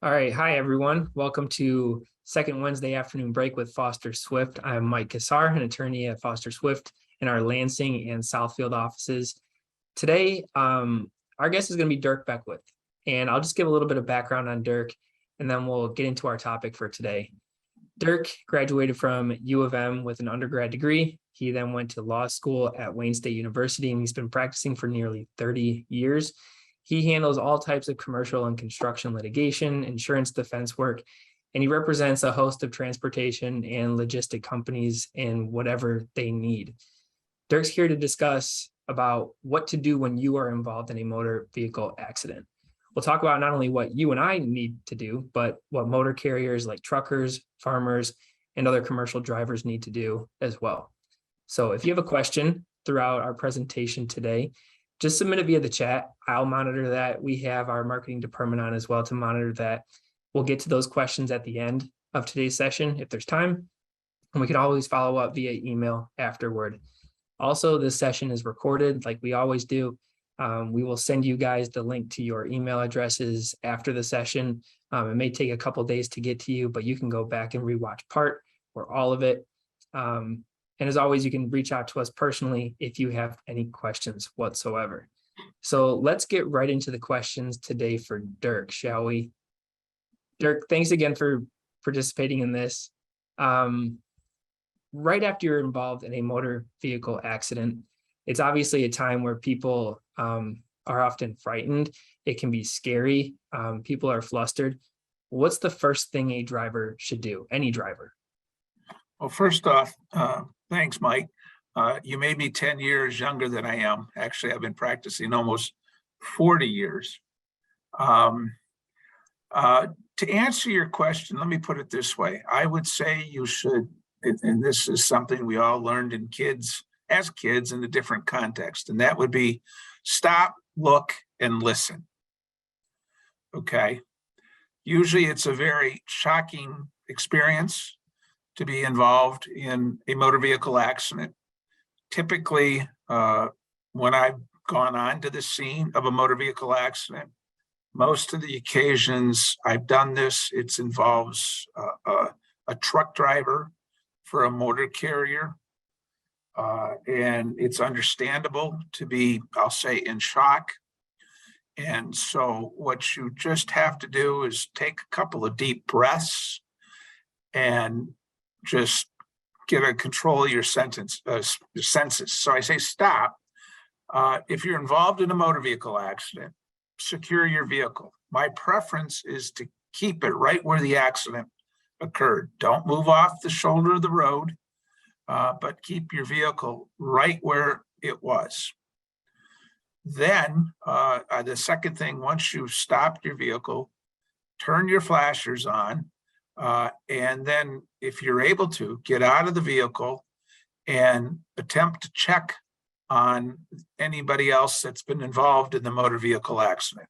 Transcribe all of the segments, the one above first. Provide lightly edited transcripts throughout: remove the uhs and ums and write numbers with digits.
All right. Hi, everyone. Welcome to Second Wednesday Afternoon Break with Foster Swift. I'm Mike Cassar, an attorney at Foster Swift in our Lansing and Southfield offices. Today, our guest is going to be Dirk Beckwith, and I'll just give a little bit of background on Dirk, and then we'll get into our topic for today. Dirk graduated from U of M with an undergrad degree. He then went to law school at Wayne State University, and he's been practicing for nearly 30 years. He handles all types of commercial and construction litigation, insurance defense work, and he represents a host of transportation and logistic companies in whatever they need. Dirk's here to discuss about what to do when you are involved in a motor vehicle accident. We'll talk about not only what you and I need to do, but what motor carriers like truckers, farmers, and other commercial drivers need to do as well. So if you have a question throughout our presentation today, just submit it via the chat. I'll monitor that. We have our marketing department on as well to monitor that. We'll get to those questions at the end of today's session if there's time, and we can always follow up via email afterward. Also, this session is recorded like we always do. We will send you guys the link to your email addresses after the session. It may take a couple days to get to you, but you can go back and rewatch part or all of it. And as always, you can reach out to us personally if you have any questions whatsoever. So let's get right into the questions today for Dirk, shall we? Dirk, thanks again for participating in this. Right after you're involved in a motor vehicle accident, it's obviously a time where people are often frightened. It can be scary. People are flustered. What's the first thing a driver should do? Any driver? Well, first off, thanks, Mike. You may be 10 years younger than I am. Actually, I've been practicing almost 40 years. To answer your question, let me put it this way. I would say you should, and this is something we all learned as kids in a different context, and that would be stop, look, and listen. Okay. Usually it's a very shocking experience to be involved in a motor vehicle accident. Typically, when I've gone on to the scene of a motor vehicle accident, most of the occasions I've done this, it involves a truck driver for a motor carrier. And it's understandable to be, I'll say, in shock. And so what you just have to do is take a couple of deep breaths and just get a control of your senses. So I say stop. If you're involved in a motor vehicle accident, secure your vehicle. My preference is to keep it right where the accident occurred. Don't move off the shoulder of the road, but keep your vehicle right where it was. Then the second thing, once you've stopped your vehicle, turn your flashers on. And then if you're able to, get out of the vehicle and attempt to check on anybody else that's been involved in the motor vehicle accident.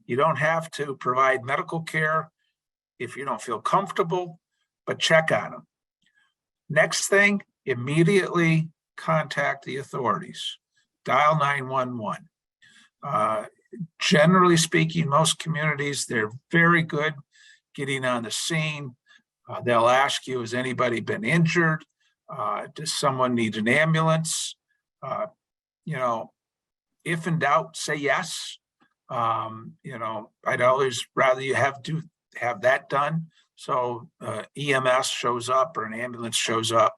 You don't have to provide medical care if you don't feel comfortable, but check on them. Next thing, immediately contact the authorities. Dial 911. Generally speaking, most communities, they're very good getting on the scene. They'll ask you, has anybody been injured? Does someone need an ambulance? If in doubt, say yes. I'd always rather you have that done. So EMS shows up or an ambulance shows up.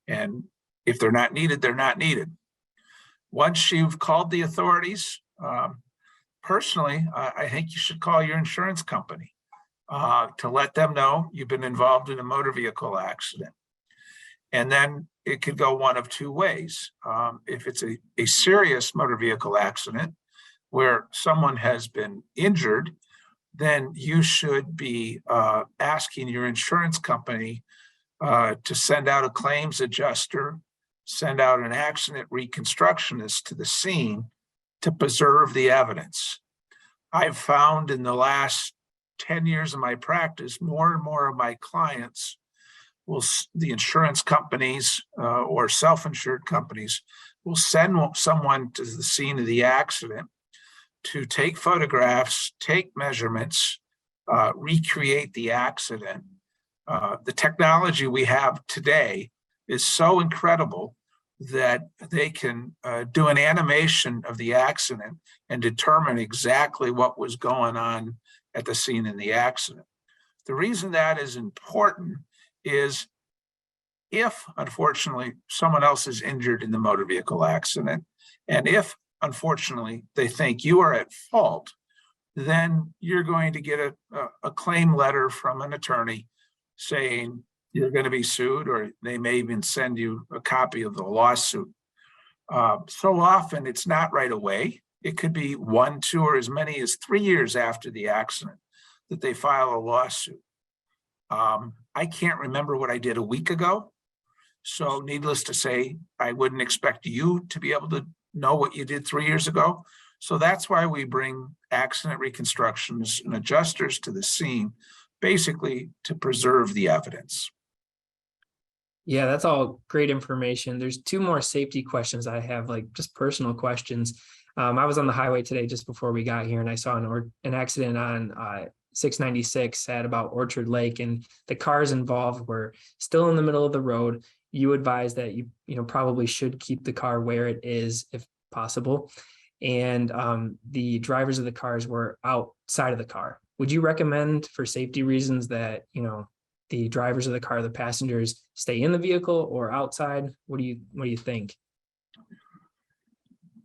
And if they're not needed, they're not needed. Once you've called the authorities, personally, I think you should call your insurance company to let them know you've been involved in a motor vehicle accident. And then it could go one of two ways. If it's a serious motor vehicle accident where someone has been injured, then you should be asking your insurance company to send out a claims adjuster, send out an accident reconstructionist to the scene to preserve the evidence. I've found in the last 10 years of my practice, more and more of my clients the insurance companies or self-insured companies will send someone to the scene of the accident to take photographs, take measurements, recreate the accident. The technology we have today is so incredible that they can do an animation of the accident and determine exactly what was going on at the scene in the accident. The reason that is important is if, unfortunately, someone else is injured in the motor vehicle accident, and if, unfortunately, they think you are at fault, then you're going to get a claim letter from an attorney saying you're going to be sued, or they may even send you a copy of the lawsuit. So often it's not right away. It could be 1, 2, or as many as 3 years after the accident that they file a lawsuit. I can't remember what I did a week ago. So needless to say, I wouldn't expect you to be able to know what you did 3 years ago. So that's why we bring accident reconstructions and adjusters to the scene, basically to preserve the evidence. Yeah, that's all great information. There's 2 more safety questions I have, like just personal questions. I was on the highway today just before we got here, and I saw an accident on 696 at about Orchard Lake, and the cars involved were still in the middle of the road. You advise that you probably should keep the car where it is if possible. And the drivers of the cars were outside of the car. Would you recommend, for safety reasons, that the drivers of the car, the passengers, stay in the vehicle or outside? What do you think?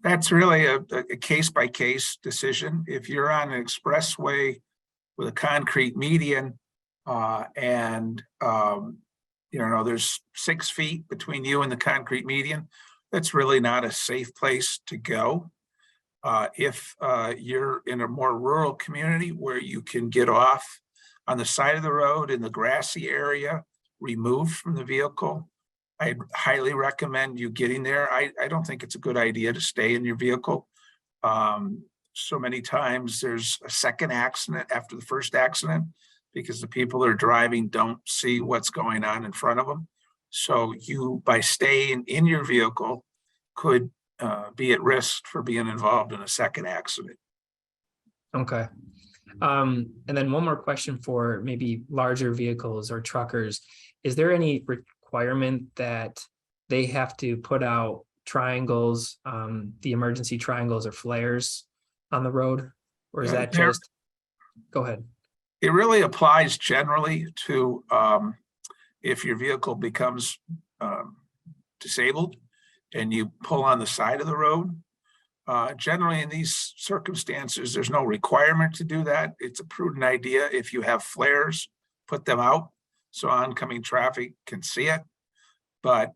That's really a case-by-case decision. If you're on an expressway with a concrete median and there's 6 feet between you and the concrete median, that's really not a safe place to go. If you're in a more rural community where you can get off on the side of the road in the grassy area, removed from the vehicle, I'd highly recommend you getting there. I don't think it's a good idea to stay in your vehicle. So many times there's a second accident after the first accident because the people that are driving don't see what's going on in front of them. So you, by staying in your vehicle, could be at risk for being involved in a second accident. Okay. And then one more question for maybe larger vehicles or truckers. Is there any requirement that they have to put out triangles, the emergency triangles or flares on the road? Or is that just, go ahead. It really applies generally to if your vehicle becomes disabled and you pull on the side of the road. Generally in these circumstances, there's no requirement to do that. It's a prudent idea. If you have flares, put them out so oncoming traffic can see it, but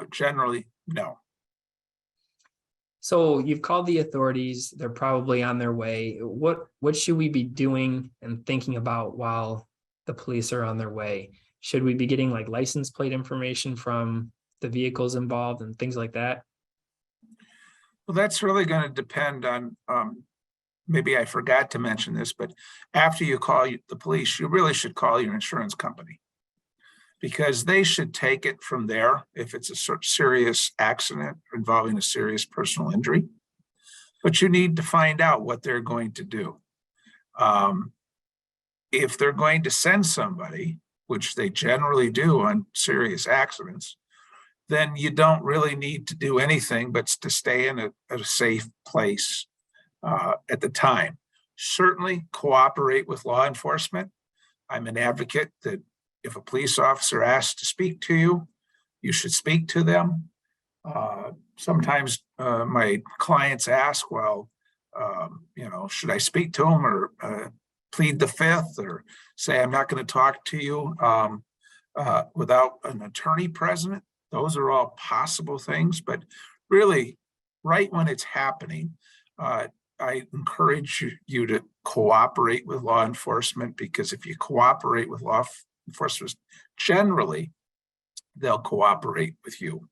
generally, no. So you've called the authorities, they're probably on their way. What should we be doing and thinking about while the police are on their way? Should we be getting like license plate information from the vehicles involved and things like that? Well, that's really going to depend on, maybe I forgot to mention this, but after you call the police, you really should call your insurance company because they should take it from there if it's a serious accident involving a serious personal injury. But you need to find out what they're going to do. If they're going to send somebody, which they generally do on serious accidents, then you don't really need to do anything but to stay in a safe place at the time. Certainly cooperate with law enforcement. I'm an advocate that if a police officer asks to speak to you, you should speak to them. Sometimes my clients ask, well, should I speak to them or plead the fifth or say I'm not going to talk to you without an attorney present? Those are all possible things, but really, right when it's happening, I encourage you to cooperate with law enforcement because if you cooperate with law enforcement, generally, they'll cooperate with you.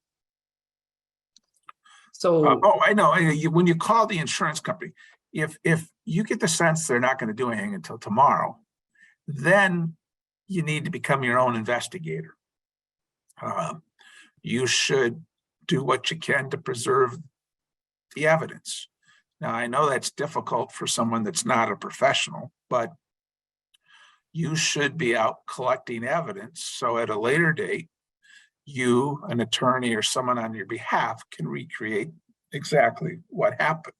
So, I know. When you call the insurance company, if you get the sense they're not going to do anything until tomorrow, then you need to become your own investigator. You should do what you can to preserve the evidence. Now, I know that's difficult for someone that's not a professional, but you should be out collecting evidence. So at a later date, you, an attorney, or someone on your behalf can recreate exactly what happened.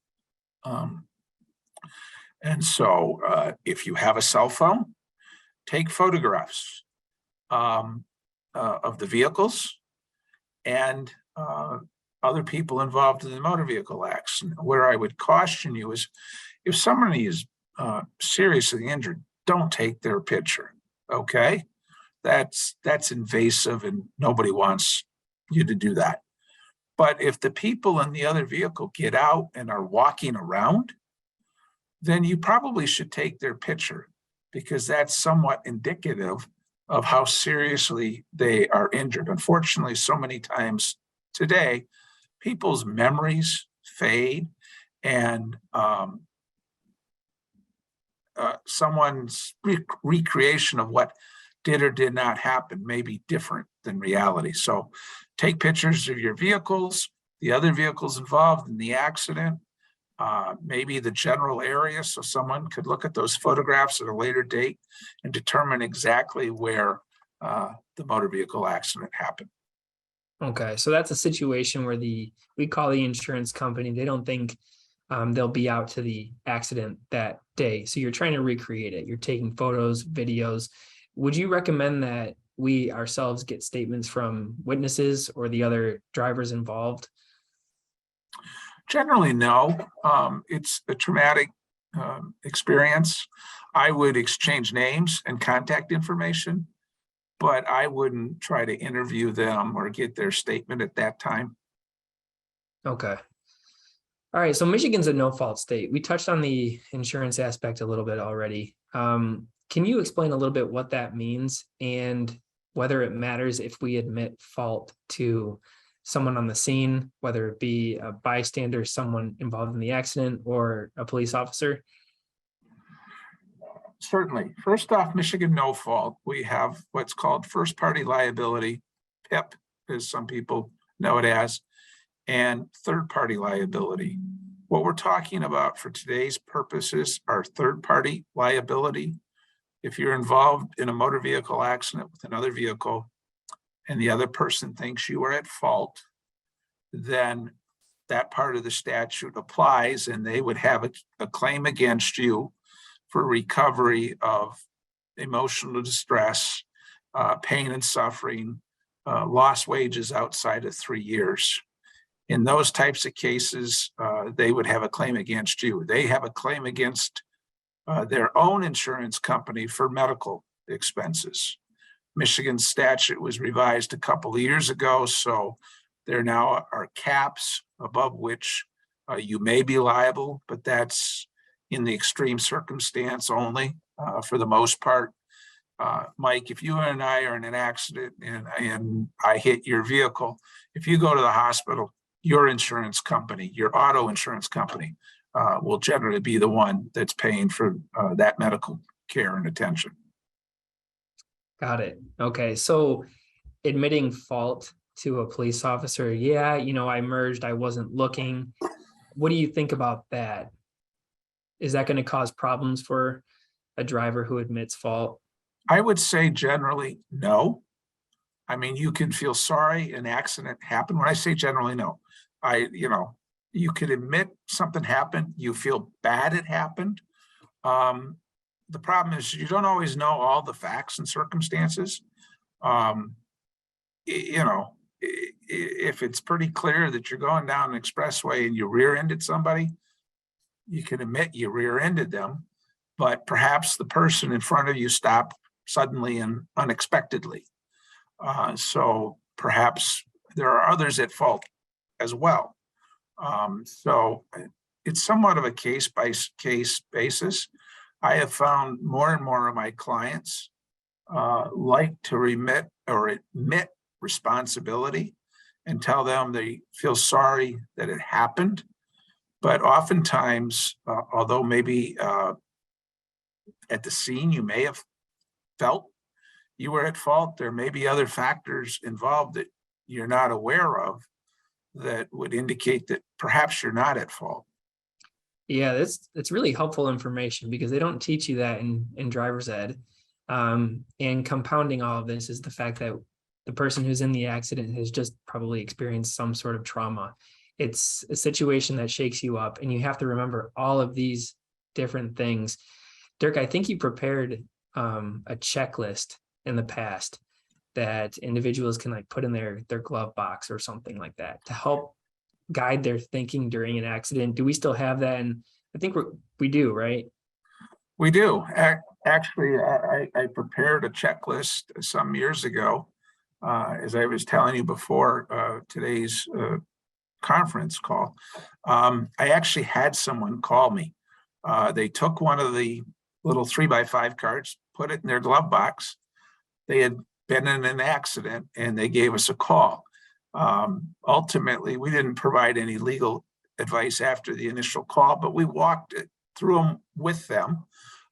And so if you have a cell phone, take photographs of the vehicles and other people involved in the motor vehicle accident. Where I would caution you is if somebody is seriously injured, don't take their picture, okay? That's invasive and nobody wants you to do that. But if the people in the other vehicle get out and are walking around, then you probably should take their picture, because that's somewhat indicative of how seriously they are injured. Unfortunately, so many times today, people's memories fade, and someone's recreation of what did or did not happen may be different than reality. So take pictures of your vehicles, the other vehicles involved in the accident, maybe the general area, so someone could look at those photographs at a later date and determine exactly where the motor vehicle accident happened. Okay, so that's a situation where we call the insurance company. They don't think they'll be out to the accident that day. So you're trying to recreate it. You're taking photos, videos. Would you recommend that we ourselves get statements from witnesses or the other drivers involved? Generally, no. It's a traumatic experience. I would exchange names and contact information, but I wouldn't try to interview them or get their statement at that time. Okay. All right. So Michigan's a no-fault state. We touched on the insurance aspect a little bit already. Can you explain a little bit what that means and whether it matters if we admit fault to someone on the scene, whether it be a bystander, someone involved in the accident, or a police officer? Certainly. First off, Michigan no fault. We have what's called first party liability, PIP, as some people know it as, and third party liability. What we're talking about for today's purposes are third party liability. If you're involved in a motor vehicle accident with another vehicle and the other person thinks you are at fault, then that part of the statute applies and they would have a claim against you for recovery of emotional distress, pain and suffering, lost wages outside of 3 years. In those types of cases, they would have a claim against you. They have a claim against their own insurance company for medical expenses. Michigan statute was revised a couple of years ago, so there now are caps above which you may be liable, but that's in the extreme circumstance only. For the most part, Mike, if you and I are in an accident and I hit your vehicle, if you go to the hospital, your insurance company, your auto insurance company, will generally be the one that's paying for that medical care and attention. Got it. Okay. So admitting fault to a police officer, yeah, I merged, I wasn't looking. What do you think about that? Is that going to cause problems for a driver who admits fault? I would say generally no. I mean, you can feel sorry an accident happened. When I say generally no, you could admit something happened, you feel bad it happened. The problem is you don't always know all the facts and circumstances. If it's pretty clear that you're going down an expressway and you rear-ended somebody, you can admit you rear-ended them, but perhaps the person in front of you stopped suddenly and unexpectedly. So perhaps there are others at fault as well. So it's somewhat of a case-by-case basis. I have found more and more of my clients like to remit or admit responsibility and tell them they feel sorry that it happened. But oftentimes, although maybe at the scene you may have felt you were at fault, there may be other factors involved that you're not aware of that would indicate that perhaps you're not at fault. Yeah, that's really helpful information because they don't teach you that in driver's ed. And compounding all of this is the fact that the person who's in the accident has just probably experienced some sort of trauma. It's a situation that shakes you up, and you have to remember all of these different things. Dirk, I think you prepared a checklist in the past that individuals can like put in their glove box or something like that to help guide their thinking during an accident. Do we still have that? And I think we do, right? We do. Actually, I prepared a checklist some years ago. As I was telling you before today's conference call, I actually had someone call me. They took one of the little 3x5 cards, put it in their glove box. They had been in an accident and they gave us a call. Ultimately, we didn't provide any legal advice after the initial call, but we walked it through them with them,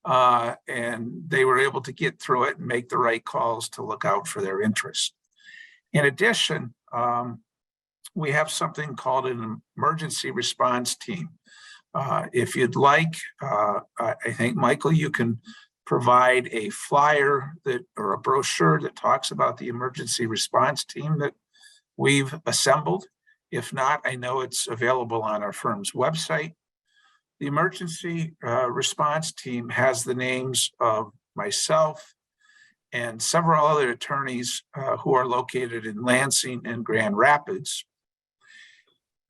and they were able to get through it and make the right calls to look out for their interests. In addition, we have something called an emergency response team. If you'd like, I think, Michael, you can provide a flyer or a brochure that talks about the emergency response team that we've assembled. If not, I know it's available on our firm's website. The emergency response team has the names of myself and several other attorneys who are located in Lansing and Grand Rapids.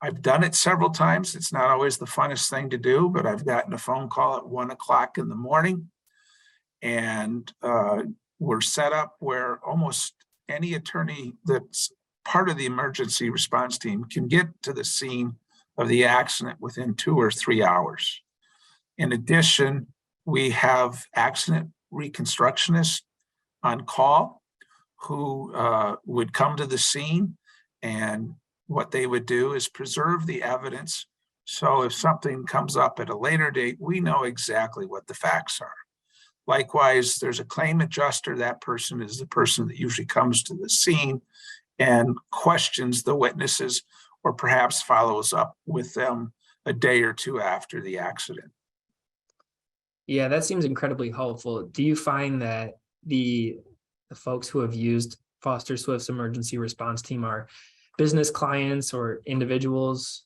I've done it several times. It's not always the funnest thing to do, but I've gotten a phone call at 1 o'clock in the morning, and we're set up where almost any attorney that's part of the emergency response team can get to the scene of the accident within 2 or 3 hours. In addition, we have accident reconstructionists on call who would come to the scene, and what they would do is preserve the evidence. So if something comes up at a later date, we know exactly what the facts are. Likewise, there's a claim adjuster. That person is the person that usually comes to the scene and questions the witnesses, or perhaps follows up with them a day or two after the accident. Yeah, that seems incredibly helpful. Do you find that the folks who have used Foster Swift's emergency response team are business clients or individuals?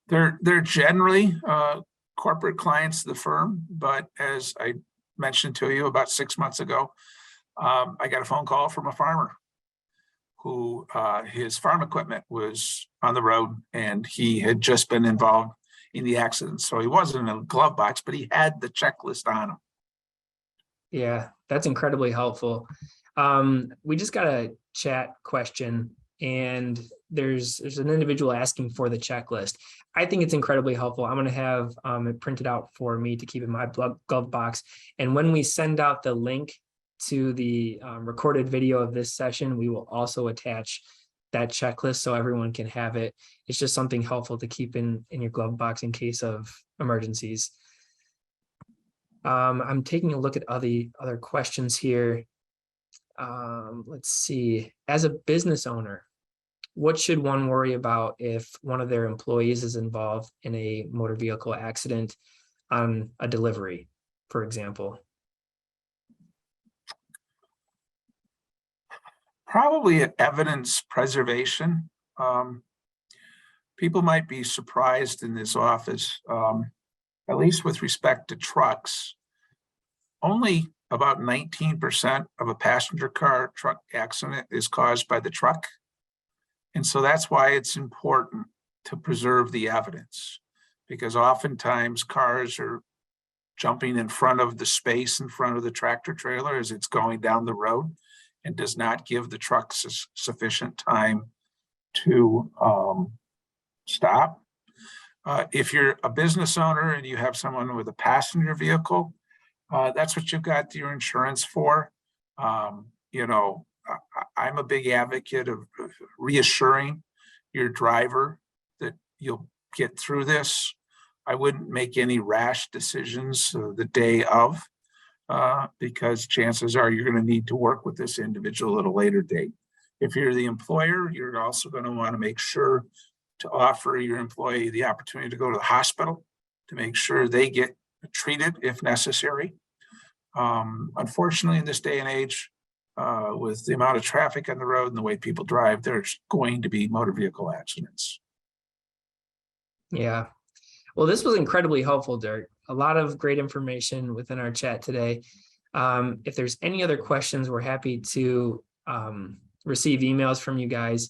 They're generally corporate clients of the firm, but as I mentioned to you about 6 months ago, I got a phone call from a farmer who his farm equipment was on the road and he had just been involved in the accident. So he wasn't in a glove box, but he had the checklist on him. Yeah, that's incredibly helpful. We just got a chat question, and there's an individual asking for the checklist. I think it's incredibly helpful. I'm going to have it printed out for me to keep in my glove box. And when we send out the link to the recorded video of this session, we will also attach that checklist so everyone can have it. It's just something helpful to keep in your glove box in case of emergencies. I'm taking a look at other questions here. Let's see. As a business owner, what should one worry about if one of their employees is involved in a motor vehicle accident on a delivery, for example? Probably evidence preservation. People might be surprised in this office, at least with respect to trucks. Only about 19% of a passenger car truck accident is caused by the truck. And so that's why it's important to preserve the evidence, because oftentimes cars are jumping in front of the space in front of the tractor trailer as it's going down the road, and does not give the trucks sufficient time to stop. If you're a business owner and you have someone with a passenger vehicle, that's what you've got your insurance for. You know, I'm a big advocate of reassuring your driver that you'll get through this. I wouldn't make any rash decisions the day of, because chances are you're going to need to work with this individual at a later date. If you're the employer, you're also going to want to make sure to offer your employee the opportunity to go to the hospital to make sure they get treated if necessary. Unfortunately, in this day and age, with the amount of traffic on the road and the way people drive, there's going to be motor vehicle accidents. Yeah. Well, this was incredibly helpful, Dirk. A lot of great information within our chat today. If there's any other questions, we're happy to receive emails from you guys.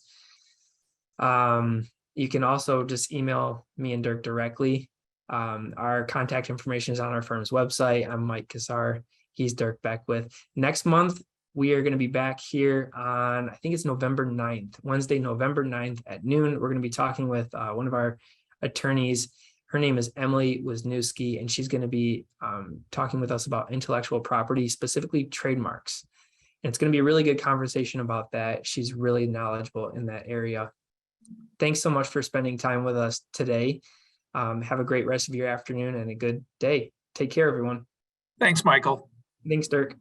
You can also just email me and Dirk directly. Our contact information is on our firm's website. I'm Mike Cassar. He's Dirk Beckwith. Next month, we are going to be back here on, I think it's November 9th, Wednesday, November 9th at noon. We're going to be talking with one of our attorneys. Her name is Emily Wisniewski, and she's going to be talking with us about intellectual property, specifically trademarks. And it's going to be a really good conversation about that. She's really knowledgeable in that area. Thanks so much for spending time with us today. Have a great rest of your afternoon and a good day. Take care, everyone. Thanks, Michael. Thanks, Dirk.